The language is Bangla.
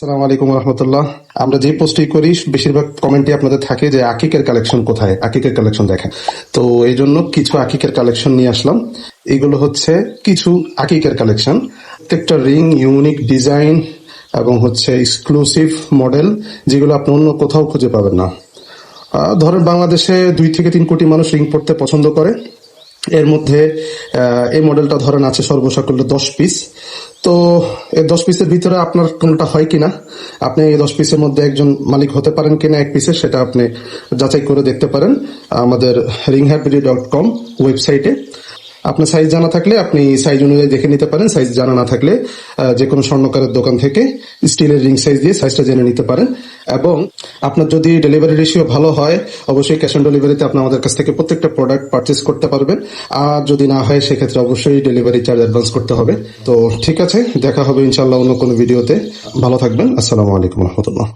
আসসালামু আলাইকুম রহমতুল্লাহ। আমরা যে পোস্টই করি বেশিরভাগ কমেন্টে আপনাদের থাকে যে আকিকের কালেকশন কোথায়, আকিকের কালেকশন দেখেন। তো এই জন্য কিছু আকিকের কালেকশন নিয়ে আসলাম। এগুলো হচ্ছে কিছু আকিকের কালেকশন। প্রত্যেকটা রিং ইউনিক ডিজাইন এবং হচ্ছে এক্সক্লুসিভ মডেল, যেগুলো আপনি অন্য কোথাও খুঁজে পাবেন না। ধরেন বাংলাদেশে 2 থেকে 3 কোটি মানুষ রিং পড়তে পছন্দ করে। এর মধ্যে এই মডেলটা ধরেন আছে সর্বসাকুল্যে 10 পিস। তো এই 10 পিসের ভিতরে আপনার কোনটা হয় কিনা, আপনি এই 10 পিসের মধ্যে একজন মালিক হতে পারেন কিনা এক পিসের, সেটা আপনি যাচাই করে দেখতে পারেন আমাদের ringhappy.com ওয়েবসাইটে। আপনার সাইজ জানা থাকলে আপনি সাইজ অনুযায়ী দেখে নিতে পারেন, সাইজ জানা না থাকলে যে কোনো স্বর্ণকারের দোকান থেকে স্টিলের রিং সাইজ দিয়ে সাইজটা জেনে নিতে পারেন। এবং আপনার যদি ডেলিভারি রেশিও ভালো হয়, অবশ্যই ক্যাশ অন ডেলিভারিতে আপনি আমাদের কাছ থেকে প্রত্যেকটা প্রোডাক্ট পারচেস করতে পারবেন। আর যদি না হয় সেক্ষেত্রে অবশ্যই ডেলিভারি চার্জ অ্যাডভান্স করতে হবে। তো ঠিক আছে, দেখা হবে ইনশাল্লাহ অন্য কোনো ভিডিওতে। ভালো থাকবেন। আসসালামু আলাইকুম রহমতুল্লাহ।